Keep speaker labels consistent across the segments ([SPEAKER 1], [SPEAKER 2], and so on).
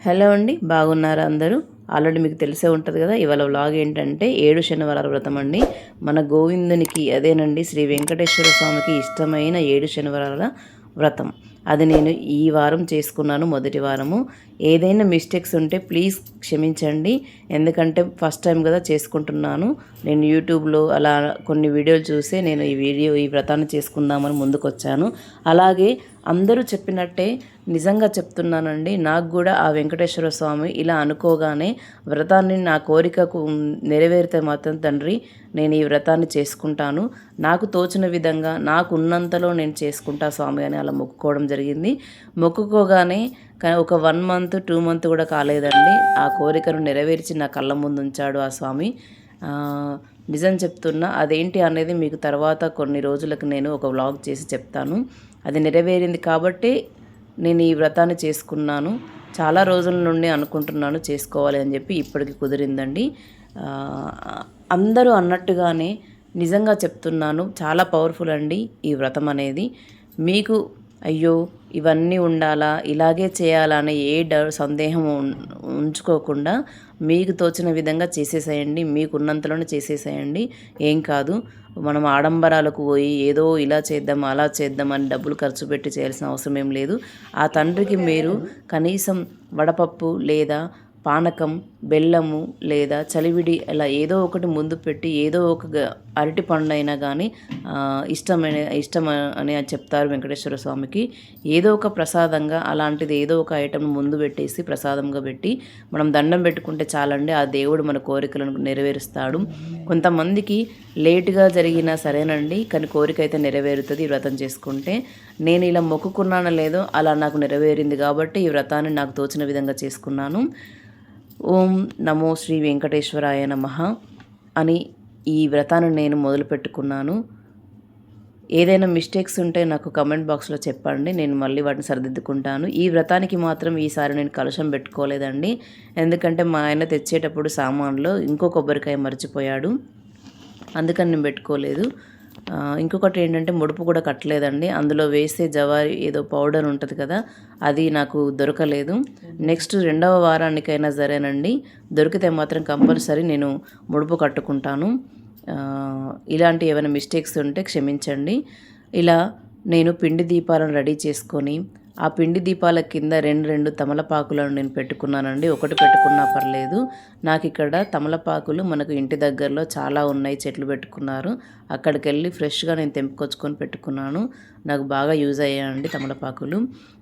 [SPEAKER 1] Hello అండి, బాగున్నారా అందరూ? ఆల్రెడీ మీకు తెలిసే ఉంటుంది కదా. ఇవాళ వ్లాగ్ ఏంటంటే 7 శనివారాల వ్రతం అండి. మన గోవిందునికి అదేనండి, శ్రీ వెంకటేశ్వర స్వామికి ఇష్టమైన 7 శనివారాల వ్రతం. అది నేను ఈ వారం చేసుకున్నాను, మొదటి వారము. ఏదైనా మిస్టేక్స్ ఉంటే ప్లీజ్ క్షమించండి, ఎందుకంటే ఫస్ట్ టైం కదా చేసుకుంటున్నాను. నేను యూట్యూబ్లో అలా కొన్ని వీడియోలు చూసే నేను ఈ వ్రతాన్ని చేసుకుందామని ముందుకు వచ్చాను. అలాగే అందరూ చెప్పినట్టే నిజంగా చెప్తున్నానండి, నాకు కూడా ఆ వెంకటేశ్వర స్వామి ఇలా అనుకోగానే వ్రతాన్ని నా కోరికకు నెరవేరితే మాత్రం తండ్రి నేను ఈ వ్రతాన్ని చేసుకుంటాను, నాకు తోచిన విధంగా నాకు ఉన్నంతలో నేను చేసుకుంటా స్వామి అని అలా మొక్కుకోవడం జరిగింది. మొక్కుకోగానే ఒక 1 మంత్ 2 మంత్ కూడా కాలేదండి, ఆ కోరికను నెరవేర్చి నా కళ్ళ ముందు ఉంచాడు ఆ స్వామి. నిజం చెప్తున్నా, అదేంటి అనేది మీకు తర్వాత కొన్ని రోజులకు నేను ఒక వ్లాగ్ చేసి చెప్తాను. అది నెరవేరింది కాబట్టి నేను ఈ వ్రతాన్ని చేసుకున్నాను. చాలా రోజుల నుండి అనుకుంటున్నాను చేసుకోవాలి అని చెప్పి, ఇప్పటికి కుదిరిందండి. అందరూ అన్నట్టుగానే నిజంగా చెప్తున్నాను, చాలా పవర్ఫుల్ అండి ఈ వ్రతం అనేది. మీకు అయ్యో ఇవన్నీ ఉండాలా, ఇలాగే చేయాలా అనే సందేహం ఉంచుకోకుండా మీకు తోచిన విధంగా చేసేసేయండి, మీకున్నంతలోనే చేసేసేయండి. ఏం కాదు, మనం ఆడంబరాలకు పోయి ఏదో ఇలా చేద్దాం అలా చేద్దాం అని డబ్బులు ఖర్చు పెట్టి చేయాల్సిన అవసరం ఏం లేదు. ఆ తండ్రికి మీరు కనీసం వడపప్పు లేదా పానకం, బెల్లము లేదా చలివిడి ఇలా ఏదో ఒకటి ముందు పెట్టి, ఏదో ఒక అరటి పండు అయినా కానీ ఇష్టం అని చెప్తారు వెంకటేశ్వర స్వామికి. ఏదో ఒక ప్రసాదంగా అలాంటిది ఏదో ఒక ఐటెం ముందు పెట్టేసి ప్రసాదంగా పెట్టి మనం దండం పెట్టుకుంటే చాలండి, ఆ దేవుడు మన కోరికలను నెరవేరుస్తాడు. కొంతమందికి లేటుగా జరిగినా సరేనండి, కానీ కోరిక అయితే నెరవేరుతుంది ఈ వ్రతం చేసుకుంటే. నేను ఇలా మొక్కుకున్నానో లేదో అలా నాకు నెరవేరింది కాబట్టి ఈ వ్రతాన్ని నాకు తోచిన విధంగా చేసుకున్నాను. ఓం నమో శ్రీ వెంకటేశ్వరాయ నమః అని ఈ వ్రతాన్ని నేను మొదలుపెట్టుకున్నాను. ఏదైనా మిస్టేక్స్ ఉంటే నాకు కమెంట్ బాక్స్లో చెప్పండి, నేను మళ్ళీ వాటిని సరిదిద్దుకుంటాను. ఈ వ్రతానికి మాత్రం ఈసారి నేను కలశం పెట్టుకోలేదండి, ఎందుకంటే మా ఆయన తెచ్చేటప్పుడు సామాన్లో ఇంకో కొబ్బరికాయ మర్చిపోయాడు, అందుకని నేను పెట్టుకోలేదు. ఇంకొకటి ఏంటంటే ముడుపు కూడా కట్టలేదండి, అందులో వేసే జవారి ఏదో పౌడర్ ఉంటుంది కదా, అది నాకు దొరకలేదు. నెక్స్ట్ 2వ వారానికైనా సరేనండి, దొరికితే మాత్రం కంపల్సరీ నేను ముడుపు కట్టుకుంటాను. ఇలాంటి ఏమైనా మిస్టేక్స్ ఉంటే క్షమించండి. ఇలా నేను పిండి దీపాలను రెడీ చేసుకొని ఆ పిండి దీపాల కింద 2 తమలపాకులను నేను పెట్టుకున్నానండి. ఒకటి పెట్టుకున్నా పర్లేదు. నాకు ఇక్కడ తమలపాకులు మనకు ఇంటి దగ్గరలో చాలా ఉన్నాయి, చెట్లు పెట్టుకున్నారు. అక్కడికి వెళ్ళి ఫ్రెష్గా నేను తెంపుకొచ్చుకొని పెట్టుకున్నాను. నాకు బాగా యూజ్ అయ్యాయండి తమలపాకులు.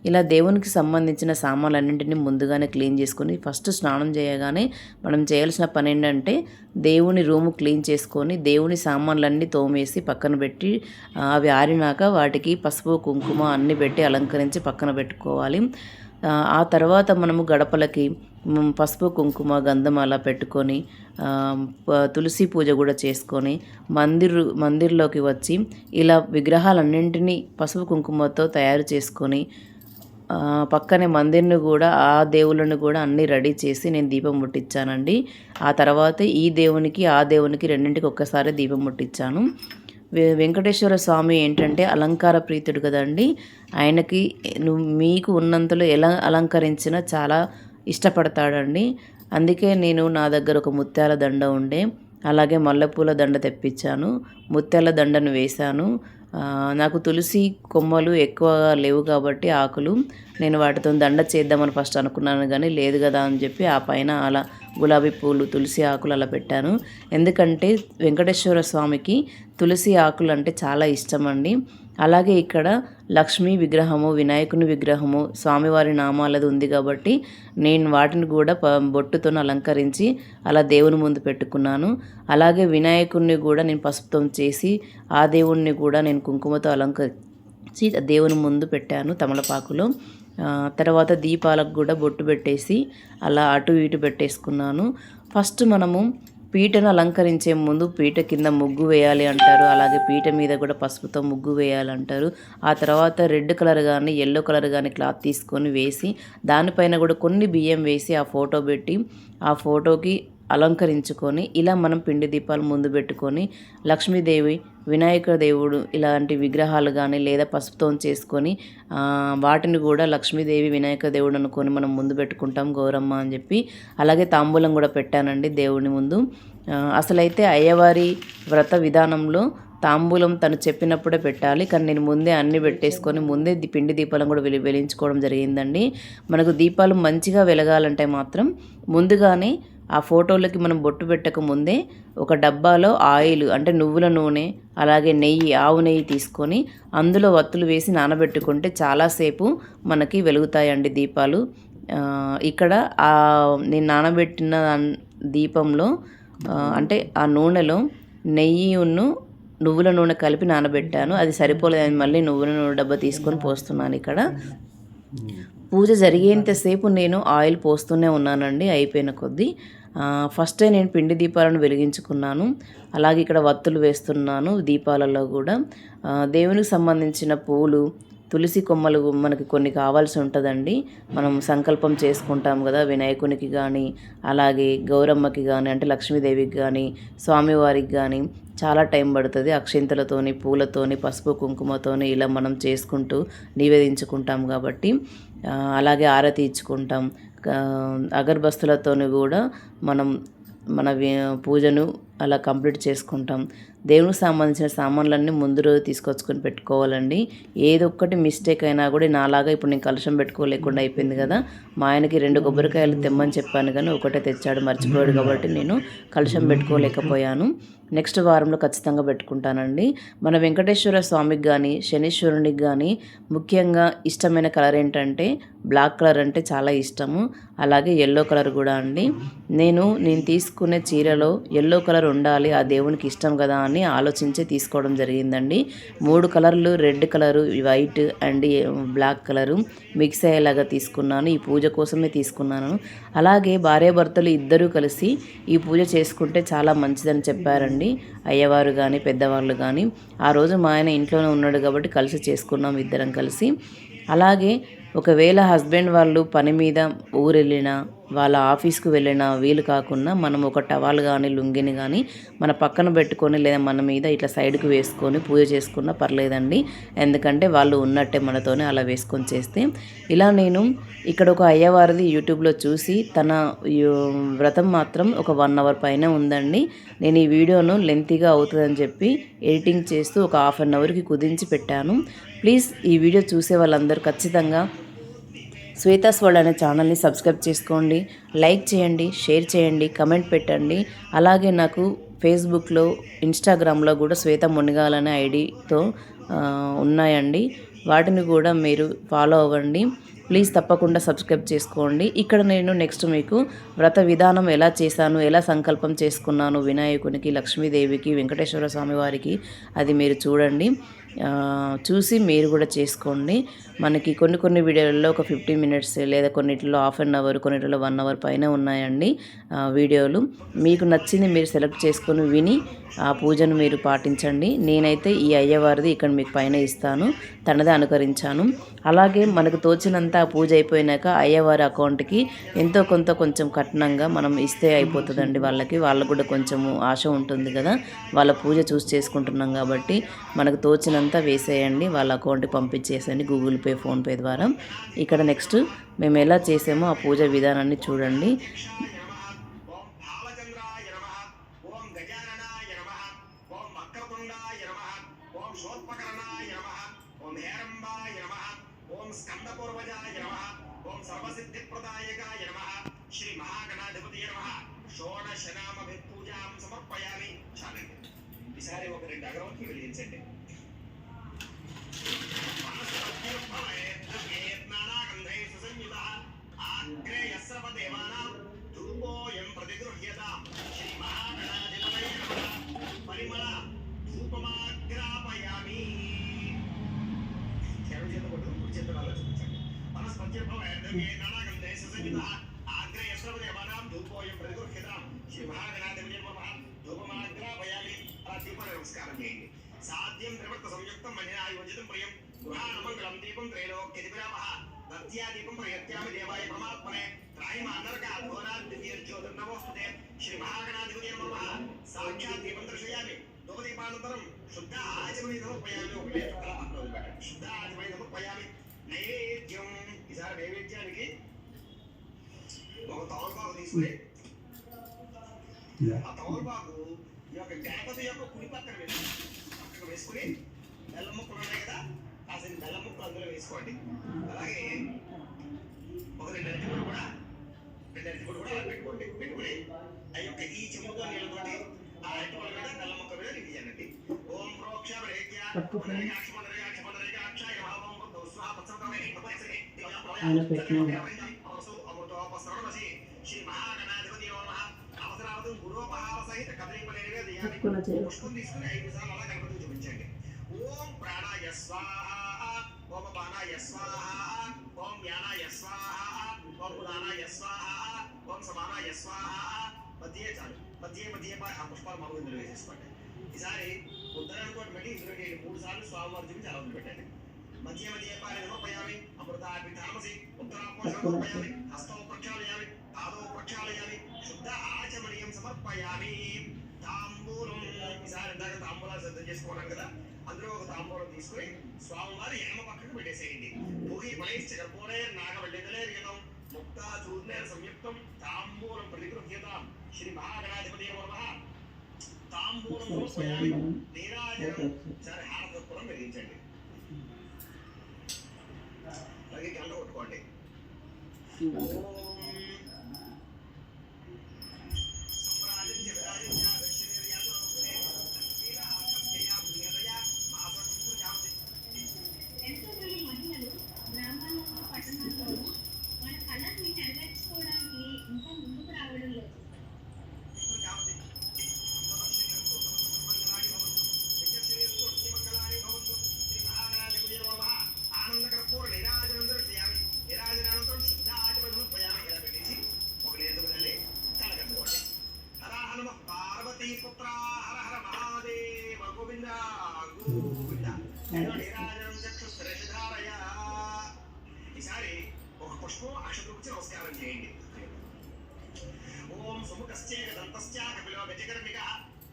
[SPEAKER 1] ఇలా దేవునికి సంబంధించిన సామాన్లన్నింటినీ ముందుగానే క్లీన్ చేసుకొని ఫస్ట్ స్నానం చేయగానే మనం చేయాల్సిన పని ఏంటంటే దేవుని రూము క్లీన్ చేసుకొని దేవుని సామాన్లన్నీ తోమేసి పక్కన పెట్టి అవి ఆరినాక వాటికి పసుపు కుంకుమ అన్నీ పెట్టి అలంకరించి పక్కన పెట్టుకోవాలి. ఆ తర్వాత మనము గడపలకి పసుపు కుంకుమ గంధం అలా పెట్టుకొని తులసి పూజ కూడా చేసుకొని మందిర్లోకి వచ్చి ఇలా విగ్రహాలన్నింటినీ పసుపు కుంకుమతో తయారు చేసుకొని పక్కనే మందిర్ని కూడా ఆ దేవుళ్ళని కూడా అన్నీ రెడీ చేసి నేను దీపం ముట్టించానండి. ఆ తర్వాత ఈ దేవునికి ఆ దేవునికి రెండింటికి ఒక్కసారి దీపం ముట్టించాను. వెంకటేశ్వర స్వామి ఏంటంటే అలంకార ప్రీతుడు కదండి, ఆయనకి మీకు ఉన్నంతలో ఎలా అలంకరించినా చాలా ఇష్టపడతాడండి. అందుకే నేను నా దగ్గర ఒక ముత్యాల దండ ఉండే, అలాగే మల్లెపూల దండ తెప్పించాను, ముత్యాల దండను వేశాను. నాకు తులసి కొమ్మలు ఎక్కువగా లేవు కాబట్టి ఆకులు, నేను వాటితో దండ చేద్దామని ఫస్ట్ అనుకున్నాను, కానీ లేదు కదా అని చెప్పి ఆ పైన అలా గులాబీ పూలు తులసి ఆకులు అలా పెట్టాను. ఎందుకంటే వెంకటేశ్వర స్వామికి తులసి ఆకులు అంటే చాలా ఇష్టం అండి. అలాగే ఇక్కడ లక్ష్మీ విగ్రహము, వినాయకుని విగ్రహము, స్వామివారి నామాలది ఉంది కాబట్టి నేను వాటిని కూడా బొట్టుతో అలంకరించి అలా దేవుని ముందు పెట్టుకున్నాను. అలాగే వినాయకుడిని కూడా నేను పసుపుతో చేసి ఆ దేవుణ్ణి కూడా నేను కుంకుమతో అలంకరించి దేవుని ముందు పెట్టాను తమలపాకులో. తర్వాత దీపాలకు కూడా బొట్టు పెట్టేసి అలా అటు ఇటు పెట్టేసుకున్నాను. ఫస్ట్ మనము పీటను అలంకరించే ముందు పీట కింద ముగ్గు వేయాలి అంటారు, అలాగే పీట మీద కూడా పసుపుతో ముగ్గు వేయాలంటారు. ఆ తర్వాత రెడ్ కలర్ కానీ ఎల్లో కలర్ కానీ క్లాత్ తీసుకొని వేసి దానిపైన కూడా కొన్ని బియ్యం వేసి ఆ ఫోటో పెట్టి ఆ ఫోటోకి అలంకరించుకొని ఇలా మనం పిండి దీపాలు ముందు పెట్టుకొని లక్ష్మీదేవి, వినాయక దేవుడు ఇలాంటి విగ్రహాలు కానీ లేదా పసుపుతో చేసుకొని వాటిని కూడా లక్ష్మీదేవి, వినాయక దేవుడు అనుకొని మనం ముందు పెట్టుకుంటాం గౌరమ్మ అని చెప్పి. అలాగే తాంబూలం కూడా పెట్టానండి దేవుని ముందు. అసలైతే అయ్యవారి వ్రత విధానంలో తాంబూలం తను చెప్పినప్పుడే పెట్టాలి, కానీ నేను ముందే అన్నీ పెట్టేసుకొని ముందే పిండి దీపాలను కూడా వెలిగించుకోవడం జరిగిందండి. మనకు దీపాలు మంచిగా వెలగాలంటే మాత్రం ముందుగానే ఆ ఫోటోలకి మనం బొట్టు పెట్టక ముందే ఒక డబ్బాలో ఆయిల్ అంటే నువ్వుల నూనె అలాగే నెయ్యి, ఆవు నెయ్యి తీసుకొని అందులో వత్తులు వేసి నానబెట్టుకుంటే చాలాసేపు మనకి వెలుగుతాయండి దీపాలు. ఇక్కడ నేను నానబెట్టిన దీపంలో అంటే ఆ నూనెలో నెయ్యిను నువ్వుల నూనె కలిపి నానబెట్టాను. అది సరిపోలేదని మళ్ళీ నువ్వుల నూనె డబ్బా తీసుకొని పోస్తున్నాను. ఇక్కడ పూజ జరిగేంతసేపు నేను ఆయిల్ పోస్తూనే ఉన్నానండి. అయిపోయిన కొద్దీ ఫస్టే నేను పిండి దీపాలను వెలిగించుకున్నాను. అలాగే ఇక్కడ వత్తులు వేస్తున్నాను దీపాలలో కూడా. దేవునికి సంబంధించిన పూలు, తులసి కొమ్మలు మనకి కొన్ని కావాల్సి ఉంటుందండి. మనం సంకల్పం చేసుకుంటాం కదా, వినాయకునికి కానీ అలాగే గౌరమ్మకి కానీ అంటే లక్ష్మీదేవికి కానీ స్వామివారికి కానీ చాలా టైం పడుతుంది. అక్షింతలతోని, పూలతోని, పసుపు కుంకుమతోని ఇలా మనం చేసుకుంటూ నివేదించుకుంటాం కాబట్టి. అలాగే ఆరతి ఇచ్చుకుంటాం. అగరబస్తులతోని కూడా మనం మన పూజను అలా కంప్లీట్ చేసుకుంటాం. దేవునికి సంబంధించిన సామాన్లన్నీ ముందు రోజు తీసుకొచ్చుకొని పెట్టుకోవాలండి. ఏదో ఒక్కటి మిస్టేక్ అయినా కూడా నాలాగా ఇప్పుడు నేను కలశం పెట్టుకోలేకుండా అయిపోయింది కదా. మా ఆయనకి 2 కొబ్బరికాయలు తెమ్మని చెప్పాను కానీ ఒకటే తెచ్చాడు, మర్చిపోయాడు కాబట్టి నేను కలశం పెట్టుకోలేకపోయాను. నెక్స్ట్ వారంలో ఖచ్చితంగా పెట్టుకుంటానండి. మన వెంకటేశ్వర స్వామికి కానీ శనీశ్వరునికి కానీ ముఖ్యంగా ఇష్టమైన కలర్ ఏంటంటే బ్లాక్ కలర్ అంటే చాలా ఇష్టము. అలాగే ఎల్లో కలర్ కూడా అండి. నేను తీసుకునే చీరలో ఎల్లో కలర్ ఉండాలి, ఆ దేవునికి ఇష్టం కదా అని ఆలోచించే తీసుకోవడం జరిగిందండి. 3 కలర్లు, red colour, white and black colour mix అయ్యేలాగా తీసుకున్నాను. ఈ పూజ కోసమే తీసుకున్నాను. అలాగే భార్యాభర్తలు ఇద్దరూ కలిసి ఈ పూజ చేసుకుంటే చాలా మంచిదని చెప్పారండి అయ్యవారు కానీ పెద్దవాళ్ళు కానీ. ఆ రోజు మా ఆయన ఇంట్లోనే ఉన్నాడు కాబట్టి కలిసి చేసుకున్నాం ఇద్దరం కలిసి. అలాగే ఒకవేళ హస్బెండ్ వాళ్ళు పని మీద ఊరు వెళ్ళినా, వాళ్ళ ఆఫీస్కి వెళ్ళినా వీలు కాకుండా మనం ఒక టవల్ కానీ లుంగిని కానీ మన పక్కన పెట్టుకొని లేదా మన మీద ఇట్లా సైడ్కి వేసుకొని పూజ చేసుకున్నా పర్లేదండి. ఎందుకంటే వాళ్ళు ఉన్నట్టే మనతోనే అలా వేసుకొని చేస్తే. ఇలా నేను ఇక్కడ ఒక అయ్యవారిది యూట్యూబ్లో చూసి తన వ్రతం మాత్రం ఒక 1 అవర్ పైన ఉందండి. నేను ఈ వీడియోను లెంతీగా అవుతుందని చెప్పి ఎడిటింగ్ చేస్తూ ఒక 1/2 అవర్కి కుదించి పెట్టాను. ప్లీజ్ ఈ వీడియో చూసే వాళ్ళందరూ ఖచ్చితంగా శ్వేతాస్ వరల్డ్ అనే ఛానల్ని సబ్స్క్రైబ్ చేసుకోండి, లైక్ చేయండి, షేర్ చేయండి, కమెంట్ పెట్టండి. అలాగే నాకు ఫేస్బుక్లో, ఇన్స్టాగ్రామ్లో కూడా శ్వేత మునిగాల్ అనే ఐడితో ఉన్నాయండి. వాటిని కూడా మీరు ఫాలో అవ్వండి. ప్లీజ్ తప్పకుండా సబ్స్క్రైబ్ చేసుకోండి. ఇక్కడ నేను నెక్స్ట్ మీకు వ్రత విధానం ఎలా చేశాను, ఎలా సంకల్పం చేసుకున్నాను వినాయకునికి, లక్ష్మీదేవికి, వెంకటేశ్వర స్వామి వారికి అది మీరు చూడండి. చూసి మీరు కూడా చేసుకోండి. మనకి కొన్ని వీడియోలలో ఒక 15 మినిట్స్ లేదా కొన్నిటిలో 1/2 అవర్, కొన్నిటిలో 1 అవర్ పైన ఉన్నాయండి వీడియోలు. మీకు నచ్చింది మీరు సెలెక్ట్ చేసుకొని విని ఆ పూజను మీరు పాటించండి. నేనైతే ఈ అయ్యవారిది ఇక్కడ మీకు పైన ఇస్తాను, తనదే అనుకరించాను. అలాగే మనకు తోచినంత ఆ పూజ అయిపోయినాక అయ్యవారి అకౌంట్కి ఎంతో కొంచెం కట్నంగా మనం ఇస్తే అయిపోతుందండి. వాళ్ళకు కూడా కొంచెము ఆశ ఉంటుంది కదా, వాళ్ళ పూజ చూసి చేసుకుంటున్నాం కాబట్టి మనకు తోచినంత వేసేయండి, వాళ్ళ అకౌంట్కి పంపించేసేయండి గూగుల్ పే, ఫోన్పే ద్వారా. ఇక్కడ నెక్స్ట్ మేము ఎలా చేసామో ఆ పూజ విధానాన్ని చూడండి.
[SPEAKER 2] ఈసారి ఒక 2 అగరవత్తులు వెలిగించండి. నమస్కారం చేయండి. సాధ్యం ప్రవర్త సంయుక్తం మహిళాయోజితం ప్రియం గృహానమంగళం దీపం త్రైలోక్య దివ్యామః దత్యా దీపం ప్రయత్యామి దేవాయ పరమాత్మనే త్రాయిమ అనర్క ఘోరా దివ్య ज्योतिर्नमोस्तुते श्री महागणाधिपतये नमः साक्षात् दीपं दर्शयामि धूपदीपानन्तरं शुद्ध आचमनी समर्पयामि शुद्ध आचमनी समर्पयामि नैवेद्यं ఈసారి నైవేద్యానికి ఒక తమలపాకు తీసుకుని ఆ తమలపాకు ఈ యొక్క గణపతి యొక్క కుడి పక్కన వేసుకుని బెల్లం ముక్కలు ఉన్నాయి కదా కాసిన బెల్లం ముక్కలు అందులో వేసుకోండి అలాగే ఒక రెండు అరటిపళ్ళు కూడా అలా పెట్టుకోండి పెట్టుకుని ఆ యొక్క ఈ చెంబుతో నీళ్ళతోటి ఆ అరటిపళ్ళ మీద బెల్లం ముక్క మీద నీటి చేయండి ఓం ప్రోక్ష శ్రీ మహాగణాధిపతి అవసరావతం గురోపహార సహిత పుష్పం తీసుకుని 5 నిమిషాలు అలా గణపతికి చూపించండి ఓం ప్రాణాయ స్వాహ ఓం పానాయ స్వాహ ఓం యానాయ స్వాహ ఓం ఉదానాయ స్వాహ ఓం సమానాయ స్వాహ మధ్య చాలు మధ్య ఆ పుష్పాలు మరో ఇందులో వేసేసుకోండి ఈసారి ఉత్తరాయణ పెట్టి ఇందులో 3 సార్లు స్వామివారి చూపించి అలా పెట్టండి మధ్య పాలన సమర్పయామి అమృతాపి తామసి ఉత్తరాపోషణ సమర్పయామి హస్తో ప్రక్షాళయామి పాదో ప్రక్షాళయామి శుద్ధ ఆచమనీయం సమర్పయామి తాంబూలం ఈసారి ఇందాక తాంబూలాలు సిద్ధం చేసుకున్నాం కదా అందులో ఒక తాంబూలం తీసుకుని స్వామివారి ఎడమ పక్కకు పెట్టేసేయండి భూగి మహేష్ కర్పూరే నాగవల్లిగలేర్యతం ముక్తా చూర్ణేర సంయుక్తం తాంబూలం ప్రతిగృహ్యతాం శ్రీ మహాగణాధిపతి నమః తాంబూలం సమర్పయామి నీరాజనం సరే హారతపురం వెలిగించండి అలాగే గంట కొట్టుకోండి ఈసారి ఒక పుష్పం అక్షతృప్తి నమస్కారం చేయండి ఓం సుముఖశ్చేక దంతశ్చ కపిలో గజకర్మిక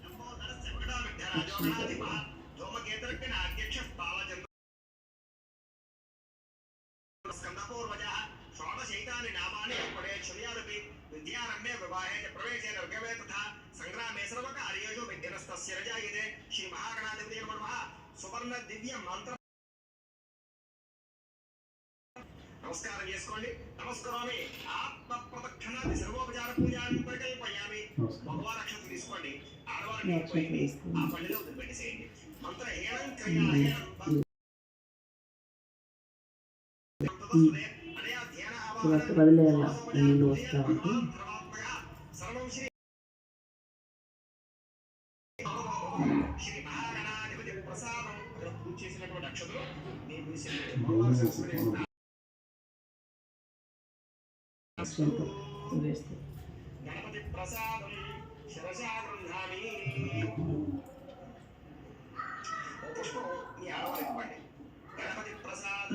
[SPEAKER 2] లంబోదరస్య వికటామిధ్యరాజోగణాధిప ధూమకేతర్కణ అధ్యక్ష పాలచంద్ర స్కందపూర్వజ షోడశైతాని నామాని పడే క్షుర్యాదపి విద్యారంభే వివాహే చ ప్రవేశే నిర్గమే తథా సంగ్రామే సర్వకార్యేషు విఘ్నస్తస్య రజాయతే శ్రీ మహాగణాధిపతి నమః సువర్ణ దివ్య మంత్ర నమస్కారం చేసుకోండి నమస్కారమే ఆత్మ ప్రదక్షిణాది సర్వోపచార పూజాన్ని ప్రకల్పయామి మగవారి అక్షతలు తీసుకోండి ఆడవారికి పోయింది ఆ పళ్ళిలో వదిలిపెట్టేసేయండి మంత్ర హేళం క్రియాహేళం అనయా ధ్యాన సర్వం శ్రీ మహాగణాధిపతి ప్రసాదం పూజ చేసినటువంటి అక్షతలు నేను గణపతి ప్రసాదం శిరసా గృహామి పుష్పం మీ ఆడవారికి ఇవ్వండి గణపతి ప్రసాదం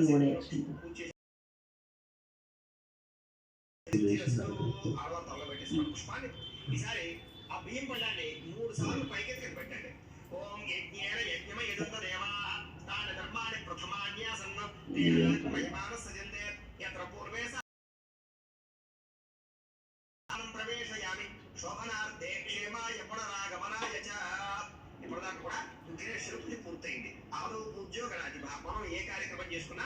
[SPEAKER 2] ఆడవారు తల్ల పెట్టేసుకోండి పుష్పాన్ని ఈసారి ఆ బియ్యం పళ్ళాన్ని 3 సార్లు పైకెత్తుకుని పెట్టండి ఓం యజ్ఞేన యజ్ఞమ యజంత దేవా తాన ధర్మాన్ని ప్రథమాన్యాసన్న మహిమానస్సజంతే యత్ర పూర్వే ప్రవేశయామి శోభనార్థే క్షేమాయ పునరాగమనాయ చ ఇప్పటిదాకా కూడా విఘ్నేశ్వర పూజ పూర్తయింది ఆదో ఉద్యోగనాది మనం ఏ కార్యక్రమం చేసుకున్నా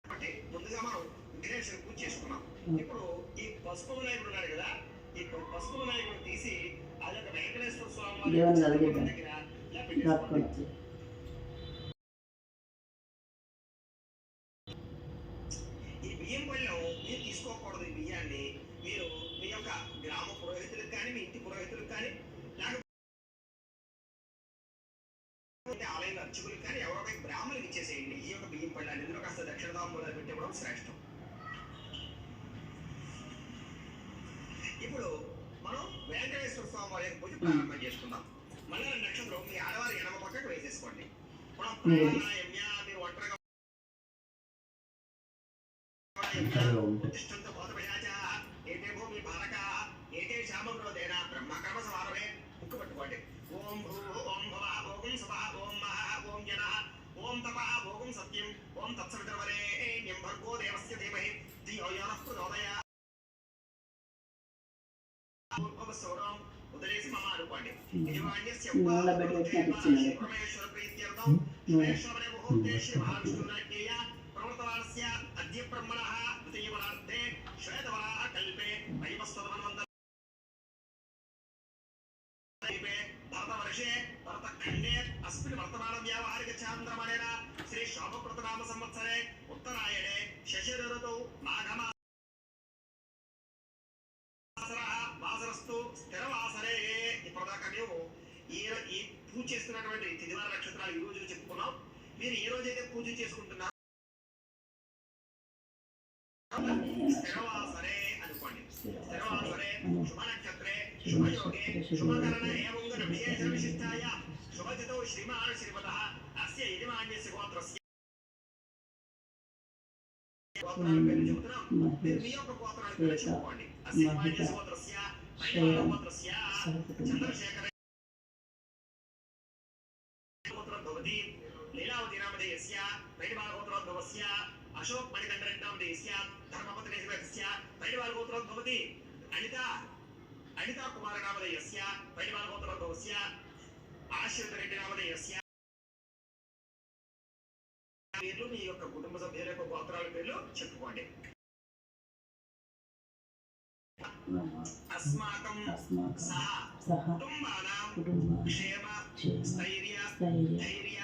[SPEAKER 2] కాబట్టి ముందుగా మనం విఘ్నేశ్వర పూజ చేసుకున్నాం ఇప్పుడు ఈ పసుపు వినాయకుడు ఉన్నాడు కదా ఈ పసుపు వినాయకుడు తీసి ఆ యొక్క వెంకటేశ్వర స్వామి దగ్గర ఇలా పెట్టేసుకోండి బియ్యం పళ్ళెం మీరు తీసుకోకూడదు ఈ బియ్యాన్ని మీరు మీ యొక్క గ్రామ పురోహితులకు కానీ మీ ఇంటి పురోహితులకు కానీ లేకపోతే ఆలయ అర్చకులకు కానీ ఎవరో బ్రాహ్మణులకు ఇచ్చేసేయండి ఈ యొక్క బియ్యం పళ్ళాన్ని ఇందులో కాస్త దక్షిణదాంబూలాలు పెట్టివ్వడం శ్రేష్టం ఇప్పుడు మనం వెంకటేశ్వర స్వామి వారి పూజ ప్రారంభం చేసుకుందాం మళ్ళీ నక్షత్రం మీ ఆడవారి ఎడమ పక్కకు వేసేసుకోండి మనం ప్రాణాయామ్య మీరు ఒంటరిగా కామక్రోధేన బ్రహ్మకర్మ సమారభే ముక్కు పట్టుకోండి. ఓం భూ ఓం భవ ఓం స్వ ఓం మహ ఓం జన ఓం తప ఓం సత్యం ఓం తత్సవితుర్వరేణ్యం భర్గో దేవస్య ధీమహి ధియో యో నః ప్రచోదయాత్. సౌరం ఉదరేసి మమ అనుకోండి. యజమాన్యస్య పరమేశ్వర ప్రీత్యర్థం శ్వేశ్వరే ముహూర్తే శ్రీ మహావిష్ణురాజ్ఞేయ ప్రవర్తమానస్య అద్య బ్రహ్మణః ద్వితీయవరార్ధే శ్వేతవరాహ కల్పే వైవస్వతమన్వంతరే భరతవర్షే భరతఖండే అస్మిన్ వర్తమాన వ్యావహారిక చాంద్రమణేన శ్రీ శోభకృతనామ సంవత్సరే ఉత్తరాయణే శశిర ఋతౌ మాఘమాస వాసరస్తు స్థిరవాసరే. ఇప్పటిదాకా మేము ఈ పూజ చేస్తున్నటువంటి తిదివార నక్షత్రాలు ఈ రోజు చెప్పుకున్నాం. మీరు ఏ రోజైతే పూజ చేసుకుంటున్నారో స్థిరవాసరే అనుకోండి. స్థిరవాసరే శుభ నక్షత్రే శుభయోగే శుభకరణ ఏవంగ విశేష విశిష్టాయ శుభజితో శ్రీమాన్ శ్రీమతః అస్య యజమాన్యస్య గోత్రస్య గోత్రాల పేరు చెబుతున్నాం. మీరు మీ యొక్క గోత్రాల పేరు చెప్పుకోండి. అస్య యజమాన్యస్య గోత్రస్య పరివార గోత్రస్య చంద్రశేఖర గోత్రోద్భవతి లీలావతి నామధేయస్య పరివార గోత్రోద్భవస్య అశోక్ మణికంఠరెడ్డి నామధేయస్య ధర్మపత్రేశ్వరస్య పరివార గోత్రోద్భవతి అనితా కుమార నామధేయస్య పరివార గోత్రోద్భవస్య ఆశ్రిత రెడ్డి నామధేయస్య పేర్లు మీ యొక్క కుటుంబ సభ్యుల యొక్క గోత్రాల పేర్లు చెప్పుకోండి. అస్మాకం సహ కుటుంబానాం క్షేమ స్థైర్య ధైర్య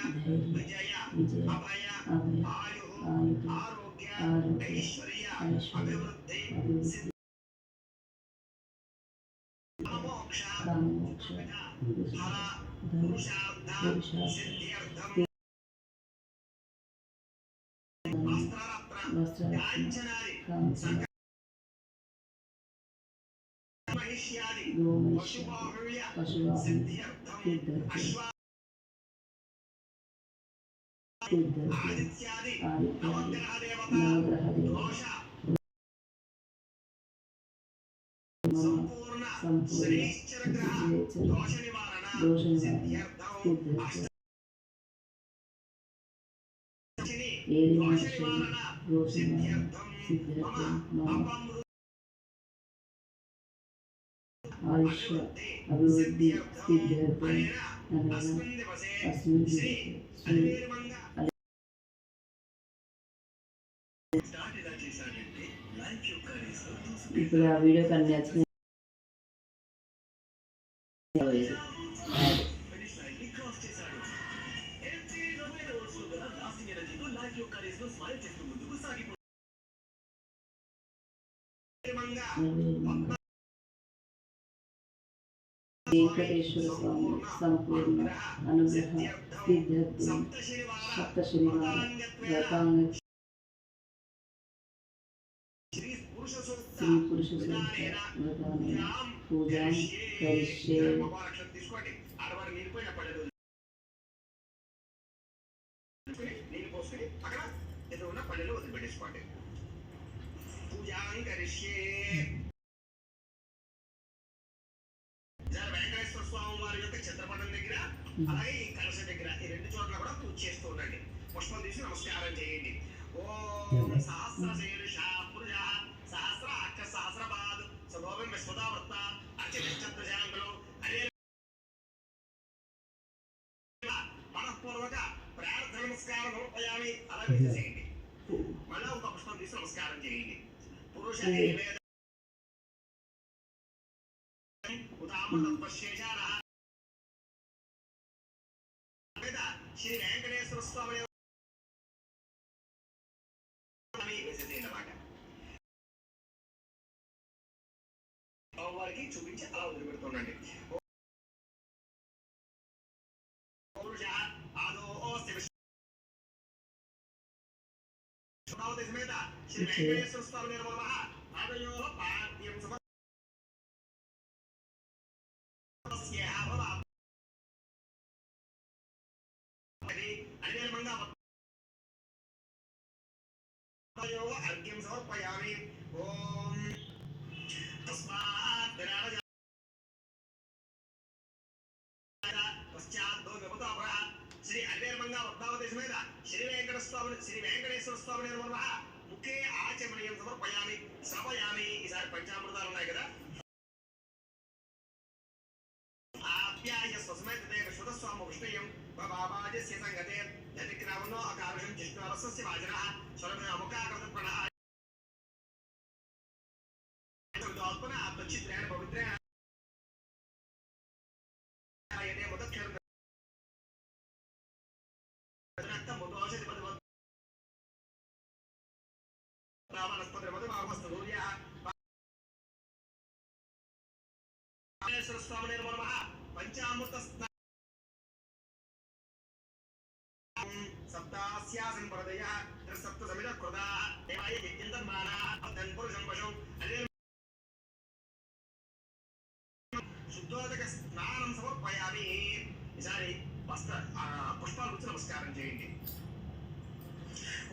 [SPEAKER 2] విజయ అభయ ఆయు ఆరోగ్య ఐశ్వర్య అభివృద్ధి మోక్ష ఫల పురుషార్థ సిద్ధ్యర్థం వస్త్రరత్న కాంచనాది మహిష్యాది పశుబాహుళ్య సిద్ధ్యర్థం ఆదిత్యాది నవగ్రహ దేవత దోష సంపూర్ణ శ్రేష్ఠర గ్రహ దోష నివారణ సిద్ధ్యర్థం దోష నివారణ సిద్ధ్యర్థం మమ అపమృత
[SPEAKER 1] ఆయుష్య అభివృద్ధి సిద్ధ్యర్థం
[SPEAKER 2] అస్మిన్ దివసే శ్రీ
[SPEAKER 1] అలివేలుమంగ ఇప్పుడు ఆ వీడియో కానీ నచ్చిన వెంకటేశ్వర స్వామి సంపూర్ణ అనుగ్రహ సిద్ధ్యర్థం సప్త శనివార వ్రతాంగ శ్రీ పురుష సూక్త వ్రతాన్ని పూజాం కరిష్యే.
[SPEAKER 2] నీళ్ళు పోసుకుని అక్కడ ఎదురున్న పల్లెలు వదిలిపెట్టేసుకోండి. పూజాం కరిష్యే. వెంకటేశ్వర స్వామి వారి యొక్క చిత్రపటం దగ్గర అలాగే ఈ కలశ దగ్గర ఈ రెండు చోట్ల కూడా పూజ చేస్తూ ఉండండి. పుష్పం తీసి నమస్కారం చేయండి. ఓం సహస్ర శీర్ష పురుష సహస్ర అక్ష సహస్రపాద్ సగోవిం విశ్వదావృత్త అర్చనిష్టశాంకులు అదే మనఃపూర్వక ప్రార్థన నమస్కారం సమర్పయామి. అలా చేసేయండి. మళ్ళీ ఒక పుష్పం తీసి నమస్కారం చేయండి. పురుష శ్రీ వెంకటేశ్వర స్వామి వారికి చూపించి అలా వదిలిపెడుతుండండి. శ్రీ వెంకటేశ్వర స్వామి నిర్మల ఆదయో పాద్యం అర్ఘ్యం సమర్పయామి. ఓం తస్మాత్ పద్మావతి శ్రీ వెంకటేశ్వర స్వామి నిర్మల ముఖ్య ఆచమనీయం సమర్పయామి శ్రవయామి. ఈసారి పంచామృతాలు ఉన్నాయి కదా, ఆప్యాయ స్వసమేత దేవ శుద్ధస్వామ విష్ణయం బాబాజస్య సంగతే యతిగ్రామన్నో అకారుషం జిష్ణురస్య వాజనః స్వరమే అముఖాకృత ప్రణాయ ఆత్మన ఆత్మచిత్రేణ పవిత్రేణ ఆయనే ముదక్షరం రక్తం ముదోషది పదవ రామనస్పతి మధుమావస్తు సూర్య స్వామి నిర్మల పంచామృత సప్తాస్యాసన్ పరదయ త్రిసప్త సమిత కృతా దేవాయ యజ్ఞంతర్మాణ తన్ పురుషం వశం అదే శుద్ధోదక స్నానం సమర్పయామి. ఈసారి పుష్పాలు గురించి నమస్కారం చేయండి.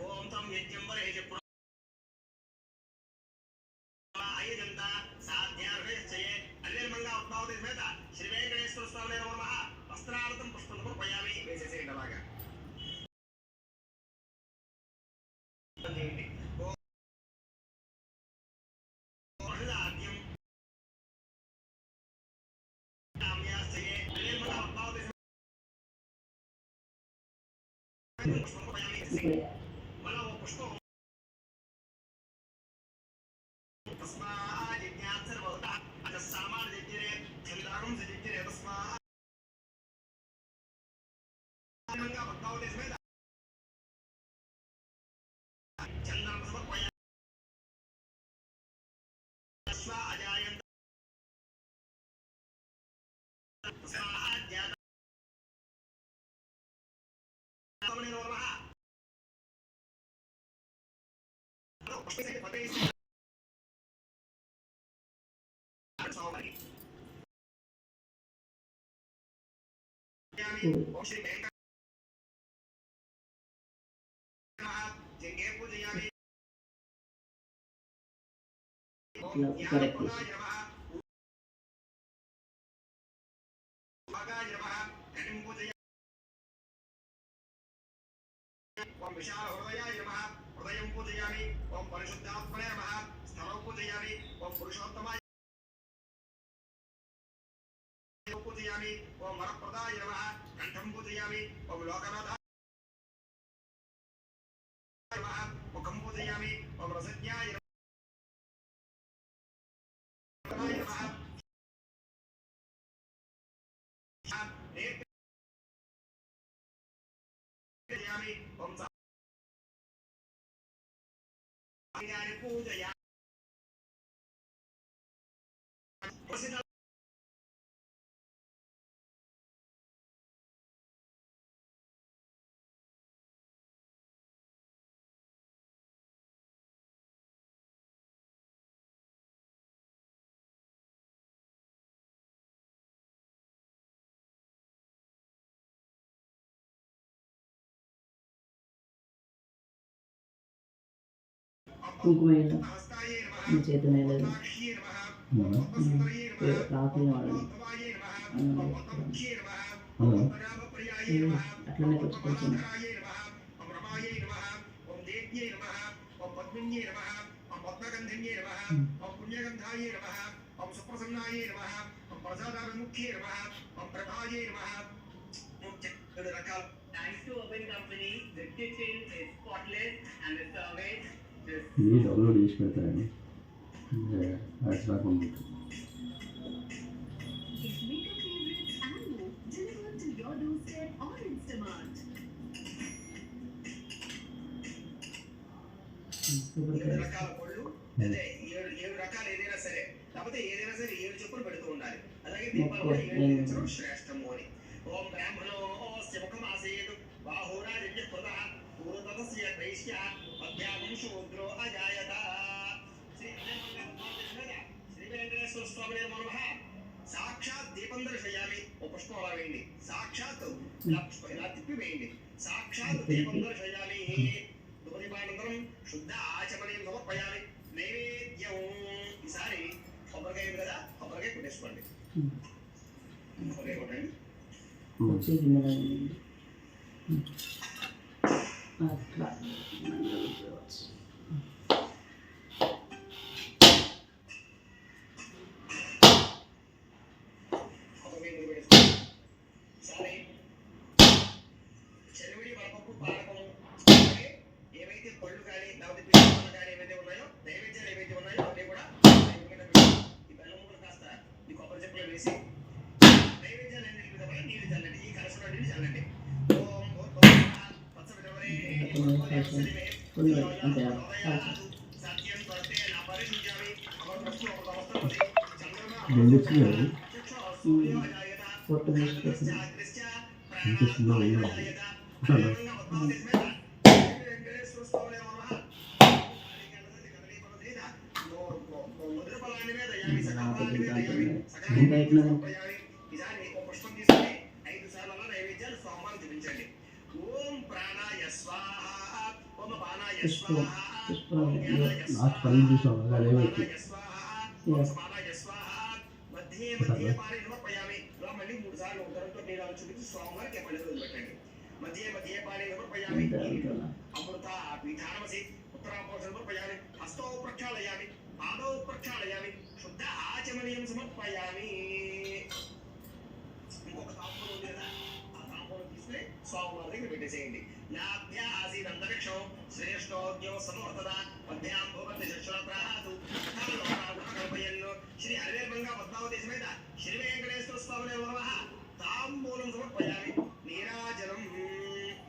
[SPEAKER 2] ఓం తం యజ్ఞం వరే అయ్యజంత సాధ్యార్హయశ్చయే అనిర్మంగా ఉద్భావతి సమేత శ్రీ వెంకటేశ్వర స్వామి నిర్మల వస్త్రార్థం పుష్పం సమర్పయామి. వేసేసేయండి అలాగా చేయండి. పుష్పం ఓం విశాల హృదయాయ నమః హృదయం పూజయామి. ఓం పరిశుద్ధాత్మనే నమః స్థలం పూజయామి. ఓం పురుషోత్తమాయ పూజయామి. ఓం వరప్రదాయ నమః కంఠం పూజయామి. ఓం లోకనాథాయ నమః ముఖం పూజయామి. ఓం రసజ్ఞాయ నమః ఓం పూజయామి.
[SPEAKER 1] కుంకుమ చేతి నెలలు రాత్రి వాడడం అట్లనే కొంచెం కొంచెం
[SPEAKER 3] ఇది డౌన్లోడ్ చేసి పెడతారండి, యాడ్స్ రాకుండా.
[SPEAKER 2] రకాల పళ్ళు అదే 7 రకాలు ఏదైనా సరే, కాకపోతే ఏదైనా సరే 7 చెప్పులు పెడుతూ ఉండాలి. అలాగే దీపాలు కూడా 7 వెలిగించడం శ్రేష్టము అని. ఓం బ్రాహ్మణో శివకమాసేతు బాహురాజ్య కృత పూర్వతస్య వైశ్య అధ్యాగం శూద్రో అజాయత. శ్రీ వెంకటేశ్వర స్వామి నిర్మల సాక్షాత్ దీపం దర్శయామి. ఓ పుష్పం అలా వేయండి, సాక్షాత్ ఇలా తిప్పి వేయండి. సాక్షాత్ దీపం దర్శయామి. ధూమదీపానంతరం శుద్ధ ఆచమనీయం సమర్పయామి. నైవేద్యం ఈసారి కొబ్బరికాయ ఉంది కదా, కొబ్బరికాయ కొట్టేసుకోండి. కొబ్బరికాయ కొట్టండి.
[SPEAKER 1] అట్లా
[SPEAKER 2] చెరువుడి వరపప్పు పానకం అలాగే ఏవైతే పళ్ళు కానీ లేకపోతే పిండి పళ్ళు కానీ ఏవైతే ఉన్నాయో నైవేద్యాలు ఏవైతే ఉన్నాయో అవన్నీ కూడా ఈ బెల్లం ముక్కలు కాస్త ఈ కొబ్బరి చెప్పులు వేసి నైవేద్యాలన్నీ విధమైన నీళ్ళు చల్లండి. ఈ కలసంలో నీళ్ళు చల్లండి. ఓం సత్యం కొడితే నా పరిశుద్ధ్యామి అమృతస్తు అమృతవస్తమసి
[SPEAKER 3] ఎందుకు
[SPEAKER 1] పొట్టు తీసుకొచ్చి
[SPEAKER 3] ఇంత చిన్న నాకు పని చూసాం అదే
[SPEAKER 2] మళ్ళీ 3 సార్లు ఉత్తరంతో నీళ్ళు చూపించి స్వామివారికి మళ్ళీ రోజు పెట్టండి. మధ్య మధ్య పాని సమర్పయామి అమృత పీఠానమసి ఉత్తరాపోషణ సమర్పయామి హస్తో ప్రక్షాళయామి పాదౌ ప్రక్షాళయామి శుద్ధ ఆచమనీయం సమర్పయామి. ఇంకొక తాంబూలం ఉంది కదా, ఆ తాంబూలం తీసుకుని స్వామివారి దగ్గర పెట్టేసేయండి. నాభ్య ఆసీనంతరిక్షం శ్రేష్ఠోద్యో సమోర్తద మధ్యాం భూపతి శశ్వప్రాహాసు కల్పయన్ను శ్రీ హరివేల్మంగా పద్మావతి సమేత శ్రీ వెంకటేశ్వర స్వామి నమః తాంబూలం సమర్పయామి నీరాజనం.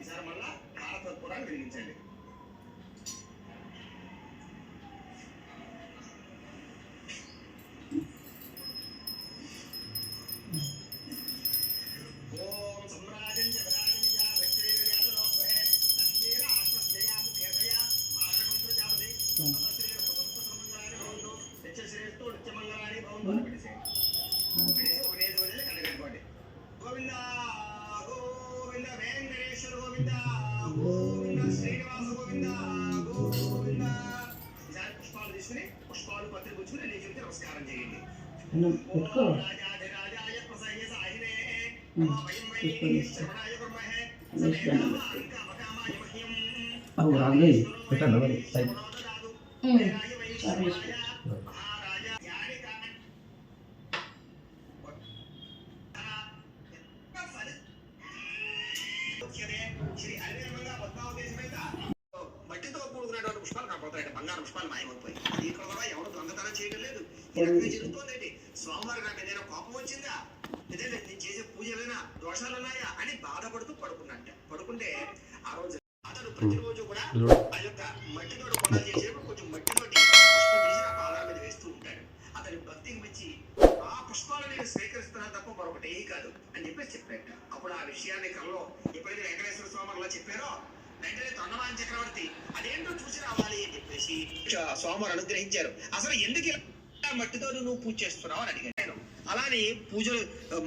[SPEAKER 2] ఈసారి మళ్ళా భారతత్పురాన్ని వెలిగించండి. ఓం సమ్రాజం జగరాజం వ్యక్తిరేయాదలోభే లక్ష్మీర ఆశ్వస్తయాము కేతయ మాషకంత్ర జాపతి సమశ్రీ సమస్తమంగళాని భవంతు నిత్యశ్రేష్ఠో నిత్యమంగళాని భవంతు అని పెట్టేసేయండి. ఒకటే రోజులు కలగట్టుకోండి. గోవింద గోవింద వెంకటేశ్వర గోవింద గోవింద శ్రీనివాస గోవింద గోవింద. ఈసారి పుష్పాలు తీసుకుని పుష్పాలు పత్రి పుచ్చుకుని నేను చెబితే నమస్కారం చేయండి. ఓం రాజాధిరాజాయ ప్రసయ్య సాహినే నమో వయం వై శ్రవణాయ బ్రహ్మహే సమేతామ అంకామకామాయ మహ్యం
[SPEAKER 3] రాండి పెట్టండి మరి సైడ్
[SPEAKER 2] వేరాయ వై శ్రవణాయ మహారాజా ధ్యానిక శ్రీ హరివేల్మంగా పద్మావతి సమేత మట్టితో కూడుకున్నటువంటి పుష్పాలు కనపడతాయండి. బంగారు పుష్పాలు మాయమైపోయి ఈ కొలవా ఎవరు దొంగతనం చేయడం లేదు. ఈ రకంగా జరుగుతోందండి. స్వామివారి నాకు ఏదైనా కోపం వచ్చిందా, ఏదైనా నేను చేసే పూజలైనా దోషాలు ఉన్నాయా అని బాధపడుతూ పడుకున్నట్ట. పడుకుంటే ఆ రోజు అతను ప్రతిరోజు కూడా ఆ యొక్క మట్టితో కొండలు చేసేటప్పుడు కొంచెం మట్టితోటి పుష్పం తీసి ఆ పాదాల మీద వేస్తూ ఉంటాడు. అతని భక్తికి మెచ్చి ఆ పుష్పాలు నేను స్వీకరిస్తున్నాను తప్ప మరొకటి ఏమీ కాదు అని చెప్పేసి చెప్పాట. అప్పుడు ఆ విషయాన్ని కల్లో ఎప్పుడైతే వెంకటేశ్వర స్వామి అలా చెప్పారో వెంటనే తొండమాన్ చక్రవర్తి అదేంటో చూసి రావాలి అని చెప్పేసి స్వామివారు అనుగ్రహించారు. అసలు ఎందుకు ఇలా మట్టితో నువ్వు పూజ చేస్తున్నావు అని అడిగాను. అలానే పూజలు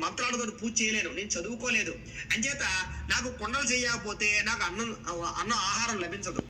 [SPEAKER 2] మంత్రాలతో పూజ చేయలేను, నేను చదువుకోలేదు అంచేత నాకు కొండలు చేయకపోతే నాకు అన్నం ఆహారం లభించదు.